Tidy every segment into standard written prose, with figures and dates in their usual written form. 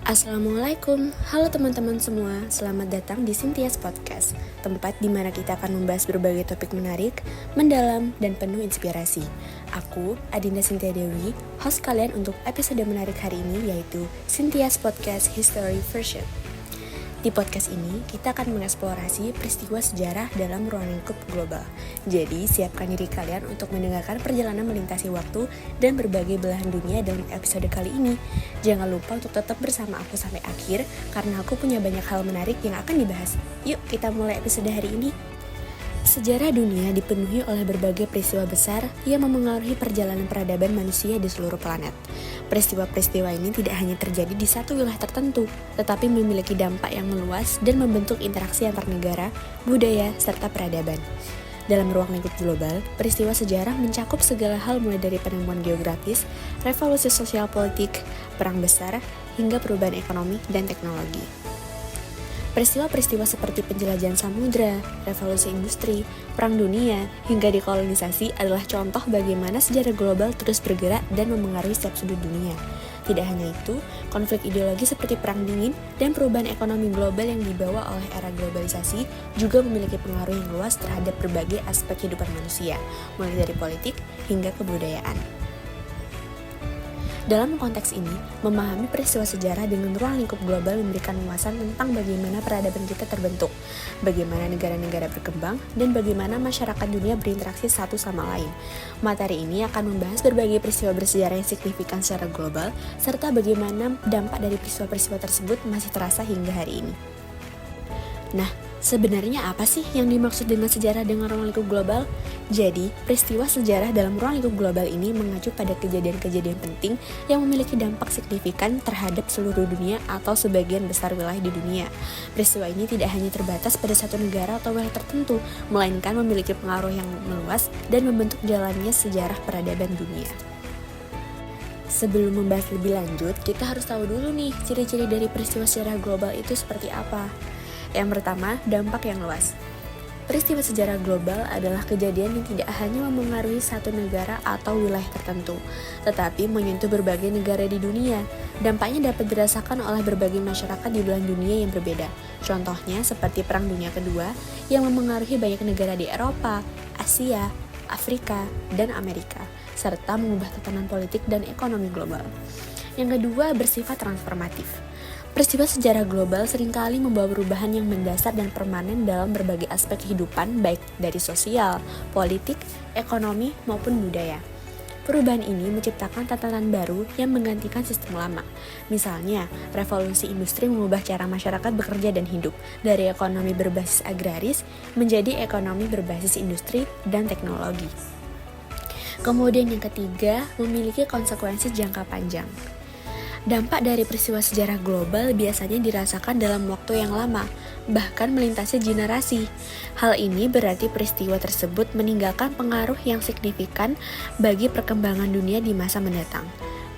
Assalamualaikum, halo teman-teman semua, selamat datang di Cynthia's Podcast, tempat di mana kita akan membahas berbagai topik menarik, mendalam, dan penuh inspirasi. Aku, Adinda Cynthia Dewi, host kalian untuk episode menarik hari ini yaitu Cynthia's Podcast History Version. Di podcast ini, kita akan mengeksplorasi peristiwa sejarah dalam ruang lingkup global. Jadi, siapkan diri kalian untuk mendengarkan perjalanan melintasi waktu dan berbagai belahan dunia dalam episode kali ini. Jangan lupa untuk tetap bersama aku sampai akhir, karena aku punya banyak hal menarik yang akan dibahas. Yuk, kita mulai episode hari ini. Sejarah dunia dipenuhi oleh berbagai peristiwa besar yang memengaruhi perjalanan peradaban manusia di seluruh planet. Peristiwa-peristiwa ini tidak hanya terjadi di satu wilayah tertentu, tetapi memiliki dampak yang meluas dan membentuk interaksi antar negara, budaya, serta peradaban. Dalam ruang lingkup global, peristiwa sejarah mencakup segala hal mulai dari penemuan geografis, revolusi sosial politik, perang besar, hingga perubahan ekonomi dan teknologi. Peristiwa-peristiwa seperti penjelajahan samudra, revolusi industri, perang dunia, hingga dekolonisasi adalah contoh bagaimana sejarah global terus bergerak dan memengaruhi setiap sudut dunia. Tidak hanya itu, konflik ideologi seperti perang dingin dan perubahan ekonomi global yang dibawa oleh era globalisasi juga memiliki pengaruh yang luas terhadap berbagai aspek kehidupan manusia, mulai dari politik hingga kebudayaan. Dalam konteks ini, memahami peristiwa sejarah dengan ruang lingkup global memberikan wawasan tentang bagaimana peradaban kita terbentuk, bagaimana negara-negara berkembang, dan bagaimana masyarakat dunia berinteraksi satu sama lain. Materi ini akan membahas berbagai peristiwa bersejarah yang signifikan secara global, serta bagaimana dampak dari peristiwa-peristiwa tersebut masih terasa hingga hari ini. Nah, sebenarnya apa sih yang dimaksud dengan sejarah dengan ruang lingkup global? Jadi, peristiwa sejarah dalam ruang lingkup global ini mengacu pada kejadian-kejadian penting yang memiliki dampak signifikan terhadap seluruh dunia atau sebagian besar wilayah di dunia. Peristiwa ini tidak hanya terbatas pada satu negara atau wilayah tertentu, melainkan memiliki pengaruh yang meluas dan membentuk jalannya sejarah peradaban dunia. Sebelum membahas lebih lanjut, kita harus tahu dulu nih ciri-ciri dari peristiwa sejarah global itu seperti apa. Yang pertama, dampak yang luas. Peristiwa sejarah global adalah kejadian yang tidak hanya memengaruhi satu negara atau wilayah tertentu, tetapi menyentuh berbagai negara di dunia. Dampaknya dapat dirasakan oleh berbagai masyarakat di belahan dunia yang berbeda. Contohnya seperti Perang Dunia Kedua yang memengaruhi banyak negara di Eropa, Asia, Afrika, dan Amerika, serta mengubah tatanan politik dan ekonomi global. Yang kedua, bersifat transformatif. Peristiwa sejarah global seringkali membawa perubahan yang mendasar dan permanen dalam berbagai aspek kehidupan, baik dari sosial, politik, ekonomi, maupun budaya. Perubahan ini menciptakan tatanan baru yang menggantikan sistem lama. Misalnya, revolusi industri mengubah cara masyarakat bekerja dan hidup, dari ekonomi berbasis agraris menjadi ekonomi berbasis industri dan teknologi. Kemudian yang ketiga, memiliki konsekuensi jangka panjang. Dampak dari peristiwa sejarah global biasanya dirasakan dalam waktu yang lama, bahkan melintasi generasi. Hal ini berarti peristiwa tersebut meninggalkan pengaruh yang signifikan bagi perkembangan dunia di masa mendatang.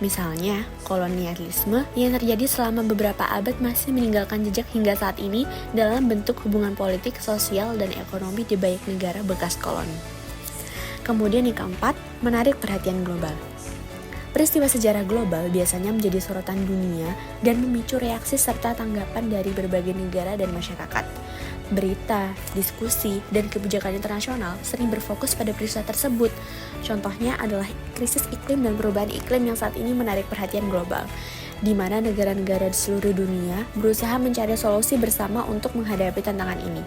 Misalnya, kolonialisme yang terjadi selama beberapa abad masih meninggalkan jejak hingga saat ini dalam bentuk hubungan politik, sosial, dan ekonomi di banyak negara bekas koloni. Kemudian yang keempat, menarik perhatian global. Peristiwa sejarah global biasanya menjadi sorotan dunia dan memicu reaksi serta tanggapan dari berbagai negara dan masyarakat. Berita, diskusi, dan kebijakan internasional sering berfokus pada peristiwa tersebut. Contohnya adalah krisis iklim dan perubahan iklim yang saat ini menarik perhatian global, di mana negara-negara di seluruh dunia berusaha mencari solusi bersama untuk menghadapi tantangan ini.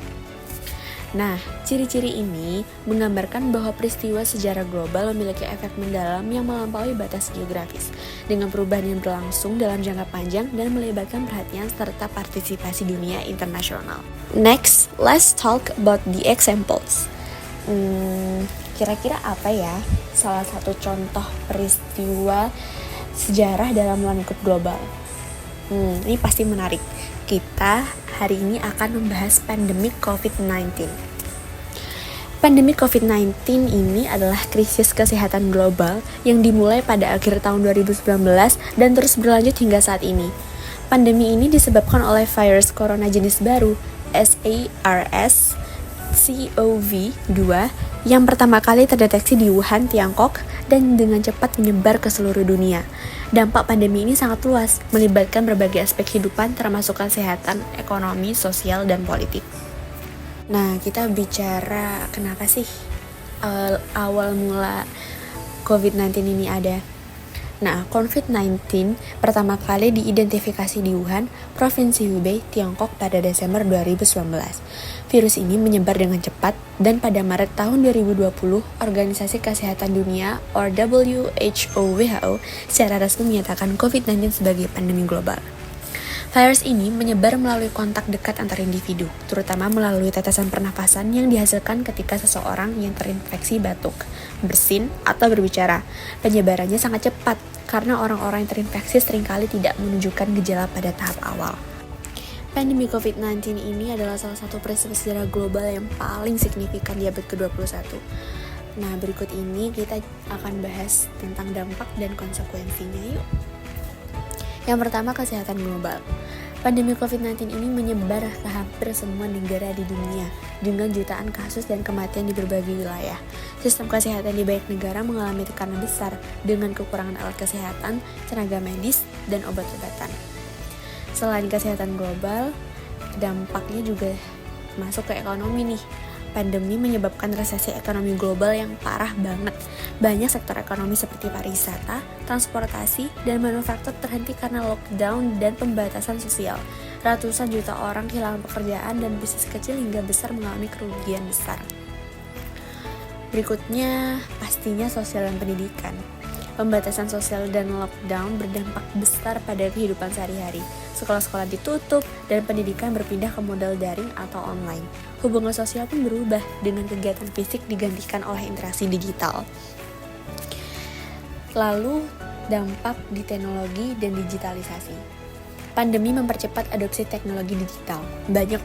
Nah, ciri-ciri ini menggambarkan bahwa peristiwa sejarah global memiliki efek mendalam yang melampaui batas geografis, dengan perubahan yang berlangsung dalam jangka panjang dan melibatkan perhatian serta partisipasi dunia internasional. Next, let's talk about the examples. Kira-kira apa ya salah satu contoh peristiwa sejarah dalam ruang lingkup global? Ini pasti menarik. Kita hari ini akan membahas pandemi COVID-19. Pandemi COVID-19 ini adalah krisis kesehatan global yang dimulai pada akhir tahun 2019 dan terus berlanjut hingga saat ini. Pandemi ini disebabkan oleh virus corona jenis baru, SARS, SARS-CoV-2 yang pertama kali terdeteksi di Wuhan, Tiongkok, dan dengan cepat menyebar ke seluruh dunia. Dampak pandemi ini sangat luas, melibatkan berbagai aspek kehidupan termasuk kesehatan, ekonomi, sosial, dan politik. Nah, kita bicara kenapa sih awal mula COVID-19 ini ada. Nah, COVID-19 pertama kali diidentifikasi di Wuhan, Provinsi Hubei, Tiongkok pada Desember 2019. Virus ini menyebar dengan cepat dan pada Maret tahun 2020, Organisasi Kesehatan Dunia WHO secara resmi menyatakan COVID-19 sebagai pandemi global. Virus ini menyebar melalui kontak dekat antar individu, terutama melalui tetesan pernafasan yang dihasilkan ketika seseorang yang terinfeksi batuk, bersin, atau berbicara. Penyebarannya sangat cepat, karena orang-orang yang terinfeksi seringkali tidak menunjukkan gejala pada tahap awal. Pandemi COVID-19 ini adalah salah satu peristiwa sejarah global yang paling signifikan di abad ke-21. Nah, berikut ini kita akan bahas tentang dampak dan konsekuensinya yuk. Yang pertama, kesehatan global. Pandemi COVID-19 ini menyebar ke hampir semua negara di dunia dengan jutaan kasus dan kematian di berbagai wilayah. Sistem kesehatan di banyak negara mengalami tekanan besar dengan kekurangan alat kesehatan, tenaga medis, dan obat-obatan. Selain kesehatan global, dampaknya juga masuk ke ekonomi nih. Pandemi menyebabkan resesi ekonomi global yang parah banget. Banyak sektor ekonomi seperti pariwisata, transportasi, dan manufaktur terhenti karena lockdown dan pembatasan sosial. Ratusan juta orang kehilangan pekerjaan dan bisnis kecil hingga besar mengalami kerugian besar. Berikutnya, pastinya sosial dan pendidikan. Pembatasan sosial dan lockdown berdampak besar pada kehidupan sehari-hari. Sekolah-sekolah ditutup dan pendidikan berpindah ke model daring atau online. Hubungan sosial pun berubah dengan kegiatan fisik digantikan oleh interaksi digital. Lalu, dampak di teknologi dan digitalisasi. Pandemi mempercepat adopsi teknologi digital. Banyak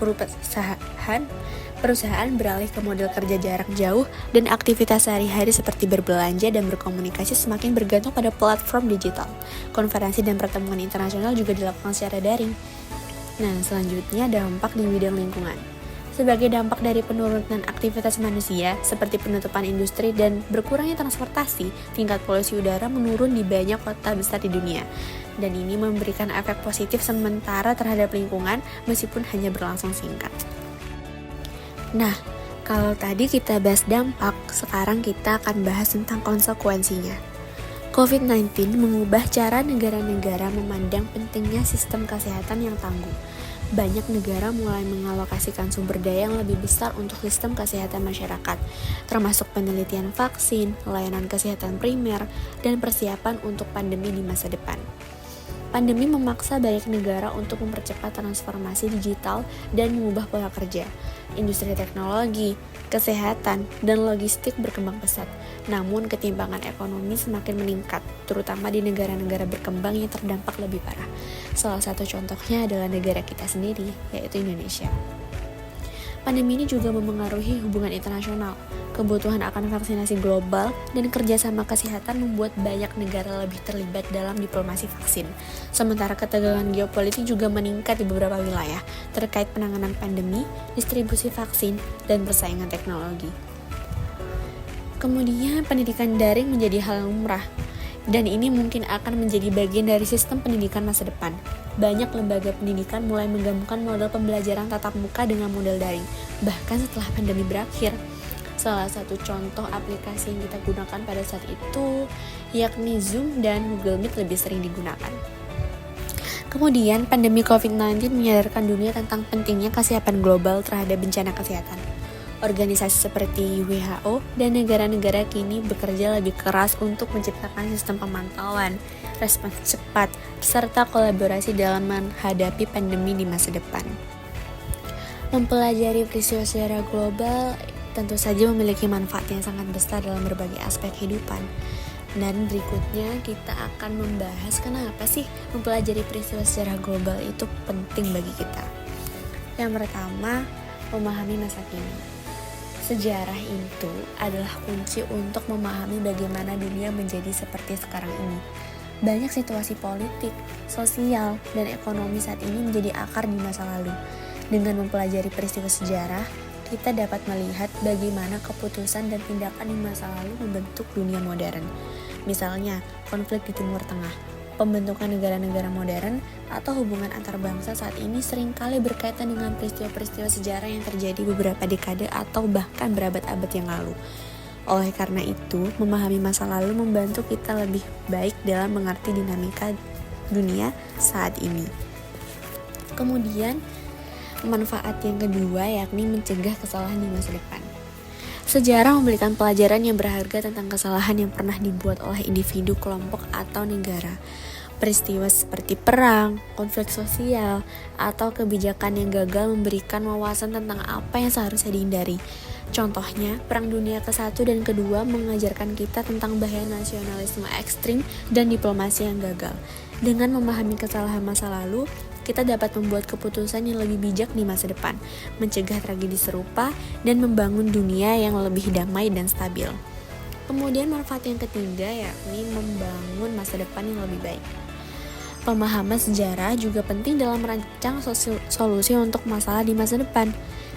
perusahaan beralih ke model kerja jarak jauh dan aktivitas sehari-hari seperti berbelanja dan berkomunikasi semakin bergantung pada platform digital. Konferensi dan pertemuan internasional juga dilakukan secara daring. Nah, selanjutnya dampak di bidang lingkungan. Sebagai dampak dari penurunan aktivitas manusia, seperti penutupan industri dan berkurangnya transportasi, tingkat polusi udara menurun di banyak kota besar di dunia. Dan ini memberikan efek positif sementara terhadap lingkungan, meskipun hanya berlangsung singkat. Nah, kalau tadi kita bahas dampak, sekarang kita akan bahas tentang konsekuensinya. COVID-19 mengubah cara negara-negara memandang pentingnya sistem kesehatan yang tangguh. Banyak negara mulai mengalokasikan sumber daya yang lebih besar untuk sistem kesehatan masyarakat, termasuk penelitian vaksin, layanan kesehatan primer, dan persiapan untuk pandemi di masa depan. Pandemi memaksa banyak negara untuk mempercepat transformasi digital dan mengubah pola kerja. Industri teknologi, kesehatan, dan logistik berkembang pesat. Namun ketimpangan ekonomi semakin meningkat, terutama di negara-negara berkembang yang terdampak lebih parah. Salah satu contohnya adalah negara kita sendiri, yaitu Indonesia. Pandemi ini juga memengaruhi hubungan internasional. Kebutuhan akan vaksinasi global dan kerjasama kesehatan membuat banyak negara lebih terlibat dalam diplomasi vaksin. Sementara ketegangan geopolitik juga meningkat di beberapa wilayah terkait penanganan pandemi, distribusi vaksin, dan persaingan teknologi. Kemudian pendidikan daring menjadi hal yang lumrah, dan ini mungkin akan menjadi bagian dari sistem pendidikan masa depan. Banyak lembaga pendidikan mulai menggabungkan model pembelajaran tatap muka dengan model daring, bahkan setelah pandemi berakhir. Salah satu contoh aplikasi yang kita gunakan pada saat itu yakni Zoom dan Google Meet lebih sering digunakan. Kemudian, pandemi COVID-19 menyadarkan dunia tentang pentingnya kesiapan global terhadap bencana kesehatan. Organisasi seperti WHO dan negara-negara kini bekerja lebih keras untuk menciptakan sistem pemantauan, respons cepat, serta kolaborasi dalam menghadapi pandemi di masa depan. Mempelajari peristiwa sejarah global tentu saja memiliki manfaat yang sangat besar dalam berbagai aspek kehidupan. Dan berikutnya kita akan membahas kenapa sih mempelajari peristiwa sejarah global itu penting bagi kita. Yang pertama, memahami masa kini. Sejarah itu adalah kunci untuk memahami bagaimana dunia menjadi seperti sekarang ini. Banyak situasi politik, sosial, dan ekonomi saat ini menjadi akar di masa lalu. Dengan mempelajari peristiwa sejarah, kita dapat melihat bagaimana keputusan dan tindakan di masa lalu membentuk dunia modern. Misalnya, konflik di Timur Tengah, pembentukan negara-negara modern, atau hubungan antar bangsa saat ini seringkali berkaitan dengan peristiwa-peristiwa sejarah yang terjadi beberapa dekade atau bahkan berabad-abad yang lalu. Oleh karena itu, memahami masa lalu membantu kita lebih baik dalam mengerti dinamika dunia saat ini. Kemudian, manfaat yang kedua yakni mencegah kesalahan di masa depan. Sejarah memberikan pelajaran yang berharga tentang kesalahan yang pernah dibuat oleh individu, kelompok, atau negara. Peristiwa seperti perang, konflik sosial, atau kebijakan yang gagal memberikan wawasan tentang apa yang seharusnya dihindari. Contohnya, Perang Dunia ke-1 dan ke-2 mengajarkan kita tentang bahaya nasionalisme ekstrim dan diplomasi yang gagal. Dengan memahami kesalahan masa lalu, kita dapat membuat keputusan yang lebih bijak di masa depan, mencegah tragedi serupa, dan membangun dunia yang lebih damai dan stabil. Kemudian manfaat yang ketiga yakni membangun masa depan yang lebih baik. Pemahaman sejarah juga penting dalam merancang solusi untuk masalah di masa depan.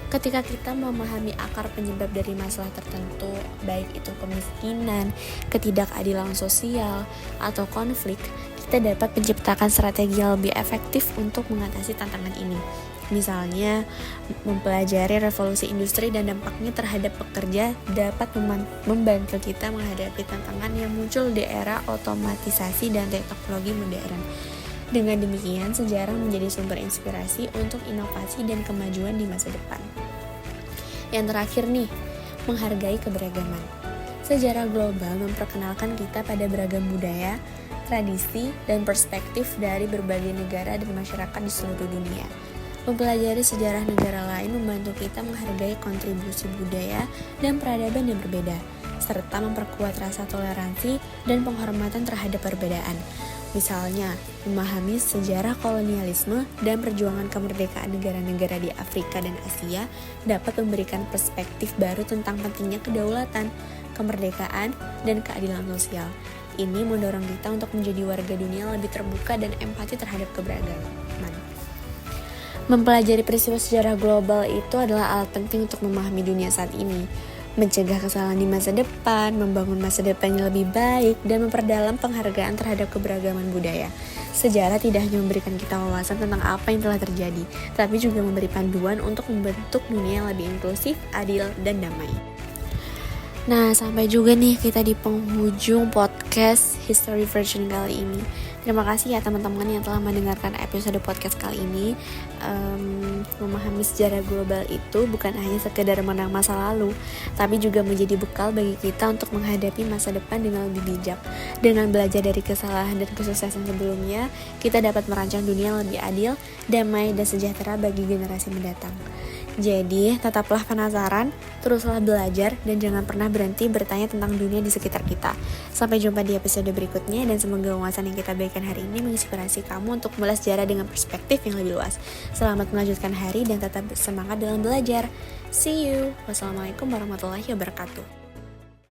Ketika kita memahami akar penyebab dari masalah tertentu, baik itu kemiskinan, ketidakadilan sosial, atau konflik, kita dapat menciptakan strategi yang lebih efektif untuk mengatasi tantangan ini. Misalnya, mempelajari revolusi industri dan dampaknya terhadap pekerja dapat membantu kita menghadapi tantangan yang muncul di era otomatisasi dan teknologi modern. Dengan demikian, sejarah menjadi sumber inspirasi untuk inovasi dan kemajuan di masa depan. Yang terakhir nih, menghargai keberagaman. Sejarah global memperkenalkan kita pada beragam budaya, tradisi, dan perspektif dari berbagai negara dan masyarakat di seluruh dunia. Mempelajari sejarah negara lain membantu kita menghargai kontribusi budaya dan peradaban yang berbeda, serta memperkuat rasa toleransi dan penghormatan terhadap perbedaan. Misalnya, memahami sejarah kolonialisme dan perjuangan kemerdekaan negara-negara di Afrika dan Asia dapat memberikan perspektif baru tentang pentingnya kedaulatan, kemerdekaan, dan keadilan sosial. Ini mendorong kita untuk menjadi warga dunia lebih terbuka dan empati terhadap keberagaman. Mempelajari peristiwa sejarah global itu adalah alat penting untuk memahami dunia saat ini, mencegah kesalahan di masa depan, membangun masa depan yang lebih baik, dan memperdalam penghargaan terhadap keberagaman budaya. Sejarah tidak hanya memberikan kita wawasan tentang apa yang telah terjadi, tapi juga memberi panduan untuk membentuk dunia yang lebih inklusif, adil, dan damai. Nah, sampai juga nih kita di penghujung podcast History Version kali ini. Terima kasih ya teman-teman yang telah mendengarkan episode podcast kali ini. Memahami sejarah global itu bukan hanya sekedar mengenang masa lalu, tapi juga menjadi bekal bagi kita untuk menghadapi masa depan dengan lebih bijak. Dengan belajar dari kesalahan dan kesuksesan sebelumnya, kita dapat merancang dunia yang lebih adil, damai, dan sejahtera bagi generasi mendatang. Jadi, tetaplah penasaran, teruslah belajar, dan jangan pernah berhenti bertanya tentang dunia di sekitar kita. Sampai jumpa di episode berikutnya, dan semoga wawasan yang kita berikan hari ini menginspirasi kamu untuk membalas sejarah dengan perspektif yang lebih luas. Selamat melanjutkan hari dan tetap semangat dalam belajar. See you. Wassalamualaikum warahmatullahi wabarakatuh.